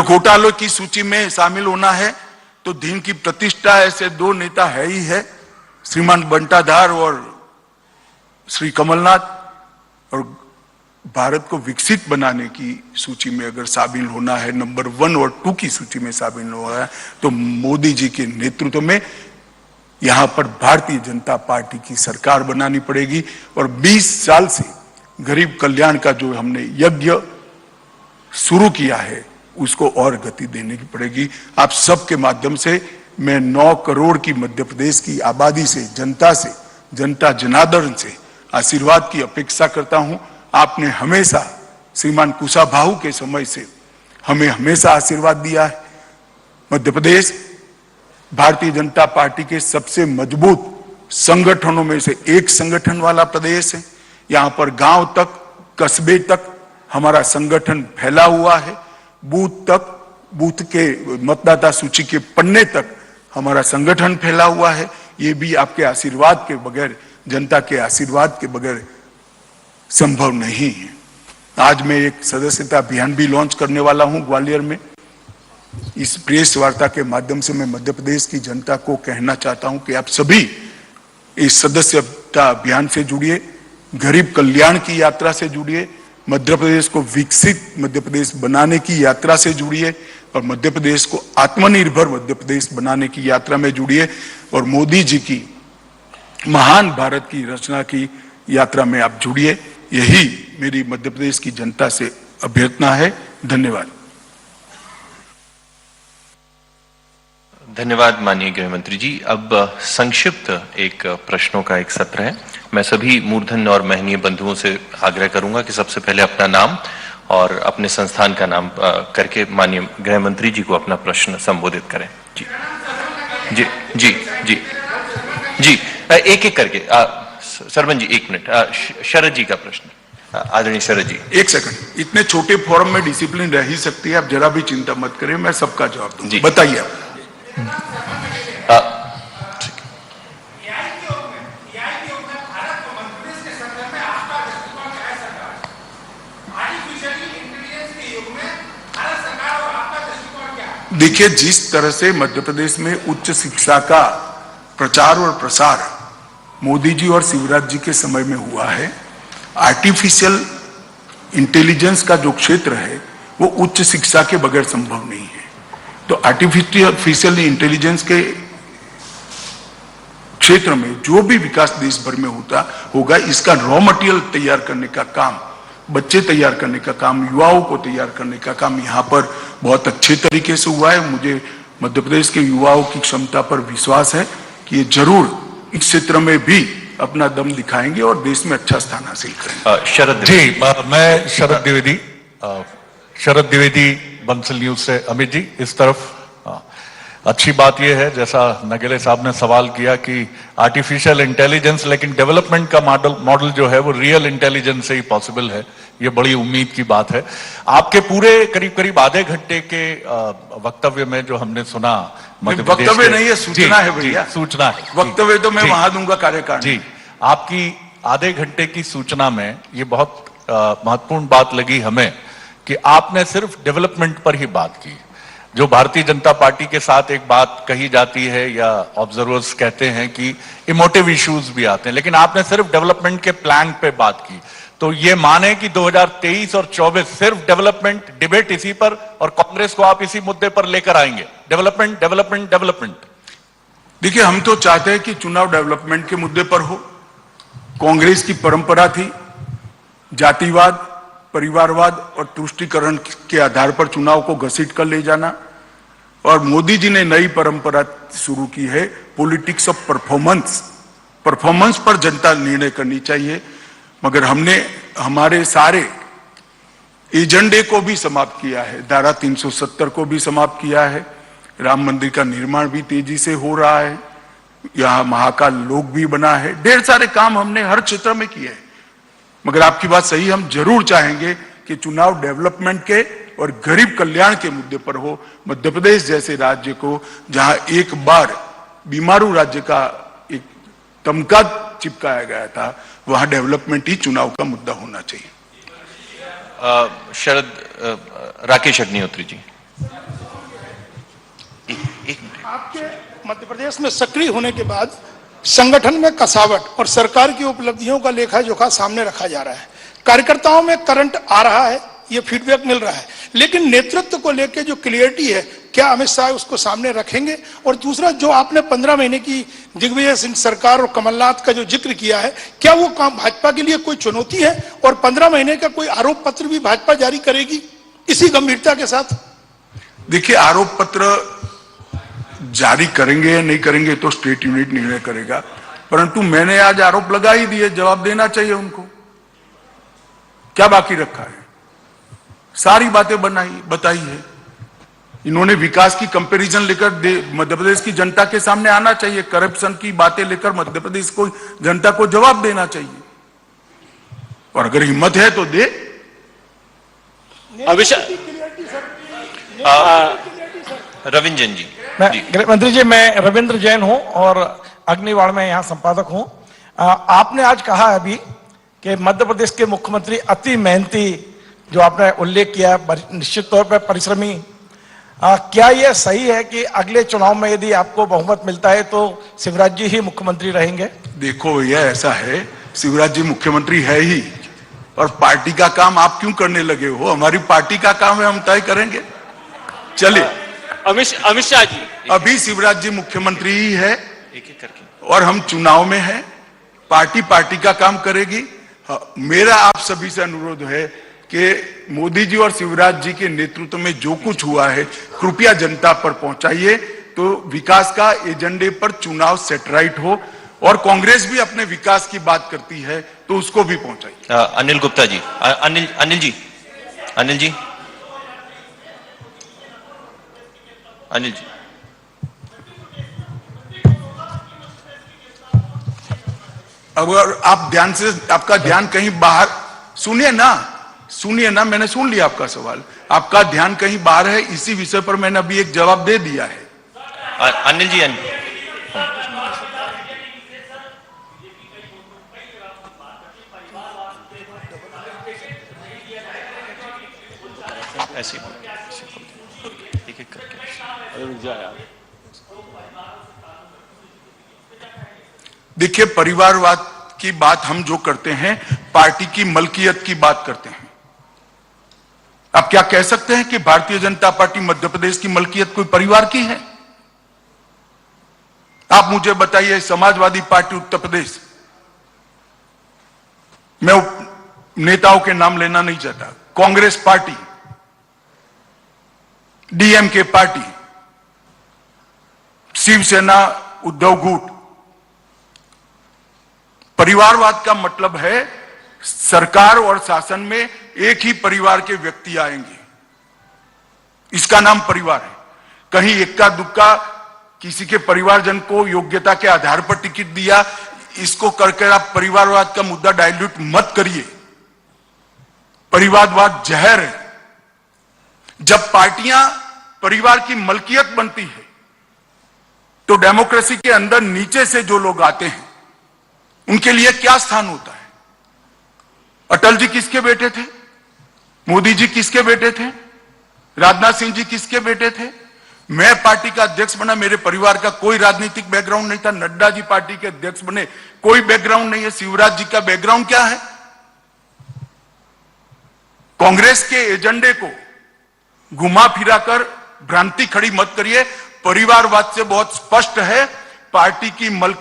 घोटालों की सूची में शामिल होना है तो दिन की प्रतिष्ठा ऐसे दो नेता है ही है, श्रीमान बंटाधार और श्री कमलनाथ। और भारत को विकसित बनाने की सूची में अगर शामिल होना है, नंबर 1 और 2 की सूची में शामिल होना है, तो मोदी जी के नेतृत्व में यहां पर भारतीय जनता पार्टी की सरकार बनानी पड़ेगी। और 20 साल से गरीब कल्याण का जो हमने यज्ञ शुरू किया है उसको और गति देने की पड़ेगी। आप सबके माध्यम से मैं 9 करोड़ की मध्य प्रदेश की आबादी से, जनता जनार्दन से आशीर्वाद की अपेक्षा करता हूं। आपने हमेशा श्रीमान कुशाभाऊ के समय से हमें हमेशा आशीर्वाद दिया है। मध्य प्रदेश भारतीय जनता पार्टी के सबसे मजबूत संगठनों में से एक संगठन वाला प्रदेश है। यहां पर गांव तक, कस्बे तक हमारा संगठन फैला हुआ है। बूथ तक, बूथ के मतदाता सूची के पन्ने तक हमारा संगठन फैला हुआ है। ये भी आपके आशीर्वाद के बगैर, जनता के आशीर्वाद के बगैर संभव नहीं है। आज मैं एक सदस्यता अभियान भी लॉन्च करने वाला हूं ग्वालियर में। इस प्रेस वार्ता के माध्यम से मैं मध्य प्रदेश की जनता को कहना चाहता हूं कि आप सभी इस सदस्यता अभियान से जुड़िए, गरीब कल्याण की यात्रा से जुड़िए, मध्य प्रदेश को विकसित मध्य प्रदेश बनाने की यात्रा से जुड़िए और मध्य प्रदेश को आत्मनिर्भर मध्य प्रदेश बनाने की यात्रा में जुड़िए और मोदी जी की महान भारत की रचना की यात्रा में आप जुड़िए। यही मेरी मध्य प्रदेश की जनता से अभ्यर्थना है। धन्यवाद। धन्यवाद माननीय गृह मंत्री जी। अब संक्षिप्त एक प्रश्नों का एक सत्र है। मैं सभी मूर्धन्य और महनीय बंधुओं से आग्रह करूंगा कि सबसे पहले अपना नाम और अपने संस्थान का नाम करके माननीय गृह मंत्री जी को अपना प्रश्न संबोधित करें। जी जी जी जी जी, एक एक करके। सरवन जी 1 मिनट। शरद जी का प्रश्न। आदरणीय शरद जी 1 सेकंड। इतने छोटे फोरम में डिसिप्लिन रह ही सकती है, आप जरा भी चिंता मत करें, मैं सबका जवाब दूंगा। बताइए आप। देखिए, जिस तरह से मध्य प्रदेश में उच्च शिक्षा का प्रचार और प्रसार मोदी जी और शिवराज जी के समय में हुआ है, आर्टिफिशियल इंटेलिजेंस का जो क्षेत्र है वो उच्च शिक्षा के बगैर संभव नहीं है। तो आर्टिफिशियल इंटेलिजेंस के क्षेत्र में जो भी विकास देश भर में होगा, इसका रॉ मटेरियल तैयार करने का काम, बच्चे तैयार करने का काम, युवाओं को तैयार करने का काम यहाँ पर बहुत अच्छे तरीके से हुआ है। मुझे मध्य प्रदेश के युवाओं की क्षमता पर विश्वास है कि ये जरूर इस क्षेत्र में भी अपना दम दिखाएंगे और देश में अच्छा स्थान हासिल करेंगे। शरद जी, मैं शरद द्विवेदी बंसल न्यूज से। अमित जी इस तरफ। अच्छी बात यह है, जैसा नगेले साहब ने सवाल किया कि आर्टिफिशियल इंटेलिजेंस, लेकिन डेवलपमेंट का मॉडल जो है वो रियल इंटेलिजेंस से ही पॉसिबल है। ये बड़ी उम्मीद की बात है। आपके पूरे करीब आधे घंटे के वक्तव्य में जो हमने सुना, वक्तव्य नहीं है, सूचना है भैया। सूचना है। वक्तव्य तो मैं वहां दूंगा कार्यकारिणी। जी, आपकी आधे घंटे की सूचना में ये बहुत महत्वपूर्ण बात लगी हमें कि आपने सिर्फ डेवलपमेंट पर ही बात की। जो भारतीय जनता पार्टी के साथ एक बात कही जाती है या ऑब्जर्वर्स कहते हैं कि इमोटिव इश्यूज भी आते हैं, लेकिन आपने सिर्फ डेवलपमेंट के प्लान पे बात की। तो ये माने कि 2023 और 24 सिर्फ डेवलपमेंट डिबेट इसी पर, और कांग्रेस को आप इसी मुद्दे पर लेकर आएंगे, डेवलपमेंट डेवलपमेंट डेवलपमेंट। देखिए, हम तो चाहते हैं कि चुनाव डेवलपमेंट के मुद्दे पर हो। कांग्रेस की परंपरा थी जातिवाद, परिवारवाद और तुष्टीकरण के आधार पर चुनाव को घसीट कर ले जाना, और मोदी जी ने नई परंपरा शुरू की है पॉलिटिक्स ऑफ परफॉर्मेंस पर जनता निर्णय करनी चाहिए। मगर हमने हमारे सारे एजेंडे को भी समाप्त किया है, धारा 370 को भी समाप्त किया है। राम मंदिर का निर्माण भी तेजी से हो रहा है, यहाँ महाकाल लोक भी बना है, ढेर सारे काम हमने हर क्षेत्र में किए हैं। मगर आपकी बात सही, हम जरूर चाहेंगे कि चुनाव डेवलपमेंट के और गरीब कल्याण के मुद्दे पर हो। मध्य प्रदेश जैसे राज्य को, जहां एक बार बीमारू राज्य का एक तमगा चिपकाया गया था, वहां डेवलपमेंट ही चुनाव का मुद्दा होना चाहिए। शरद राकेश अग्निहोत्री जी। एक मिनट। आपके मध्य प्रदेश में सक्रिय होने के बाद संगठन में कसावट और सरकार की उपलब्धियों का लेखा जोखा सामने रखा जा रहा है। कार्यकर्ताओं में करंट आ रहा है, ये फीडबैक मिल रहा है, लेकिन नेतृत्व को लेकर जो क्लियरिटी है, क्या अमित शाह उसको सामने रखेंगे? और दूसरा, जो आपने 15 महीने की दिग्विजय सिंह सरकार और कमलनाथ का जो जिक्र किया है, क्या वो काम भाजपा के लिए कोई चुनौती है? और 15 महीने का कोई आरोप पत्र भी भाजपा जारी करेगी इसी गंभीरता के साथ? देखिए, आरोप पत्र जारी करेंगे या नहीं करेंगे तो स्टेट यूनिट निर्णय करेगा, परंतु मैंने आज आरोप लगा ही दिए, जवाब देना चाहिए उनको। क्या बाकी रखा है? सारी बातें बताई है। इन्होंने विकास की कंपैरिजन लेकर मध्य प्रदेश की जनता के सामने आना चाहिए, करप्शन की बातें लेकर मध्य प्रदेश को जनता को जवाब देना चाहिए, और अगर हिम्मत है तो दे। रविंद्र जैन जी। मैं गृह मंत्री जी, मैं रविंद्र जैन हूं और अग्निवाण में यहाँ संपादक हूं। आपने आज कहा अभी कि मध्य प्रदेश के मुख्यमंत्री अति मेहनती, जो आपने उल्लेख किया, निश्चित तौर पर परिश्रमी। क्या यह सही है कि अगले चुनाव में यदि आपको बहुमत मिलता है तो शिवराज जी ही मुख्यमंत्री रहेंगे? देखो, यह ऐसा है, शिवराज जी मुख्यमंत्री है ही, और पार्टी का काम आप क्यों करने लगे हो? हमारी पार्टी का काम है, हम तय करेंगे। चलिए, अमित शाह जी, अभी शिवराज जी मुख्यमंत्री ही है एक एक करके। और हम चुनाव में हैं, पार्टी का काम करेगी। मेरा आप सभी से अनुरोध है कि मोदी जी और शिवराज जी के नेतृत्व में जो कुछ हुआ है, कृपया जनता पर पहुंचाइए, तो विकास का एजेंडे पर चुनाव सेटराइट हो, और कांग्रेस भी अपने विकास की बात करती है तो उसको भी पहुंचाइए। अनिल गुप्ता जी। अनिल जी। अगर आप ध्यान से, आपका ध्यान कहीं बाहर, सुनिए ना, मैंने सुन लिया आपका सवाल, आपका ध्यान कहीं बाहर है। इसी विषय पर मैंने अभी एक जवाब दे दिया है। अनिल जी। ऐसे एक एक करके। देखिए, परिवारवाद की बात हम जो करते हैं, पार्टी की मलकियत की बात करते हैं। आप क्या कह सकते हैं कि भारतीय जनता पार्टी मध्य प्रदेश की मलकियत कोई परिवार की है? आप मुझे बताइए, समाजवादी पार्टी उत्तर प्रदेश, मैं नेताओं के नाम लेना नहीं चाहता, कांग्रेस पार्टी, डीएमके पार्टी, शिवसेना, उद्धव गुट, परिवारवाद का मतलब है सरकार और शासन में एक ही परिवार के व्यक्ति आएंगे, इसका नाम परिवार है। कहीं इक्का दुक्का किसी के परिवारजन को योग्यता के आधार पर टिकट दिया, इसको करके आप परिवारवाद का मुद्दा डाइल्यूट मत करिए। परिवारवाद जहर है। जब पार्टियां परिवार की मलकियत बनती है तो डेमोक्रेसी के अंदर नीचे से जो लोग आते हैं उनके लिए क्या स्थान होता है? अटल जी किसके बेटे थे? मोदी जी किसके बेटे थे? राजनाथ सिंह जी किसके बेटे थे? मैं पार्टी का अध्यक्ष बना, मेरे परिवार का कोई राजनीतिक बैकग्राउंड नहीं था। नड्डा जी पार्टी के अध्यक्ष बने, कोई बैकग्राउंड नहीं है। शिवराज जी का बैकग्राउंड क्या है? कांग्रेस के एजेंडे को घुमा फिरा कर भ्रांति खड़ी मत करिए। परिवारवाद से बहुत स्पष्ट है, पार्टी की मलकी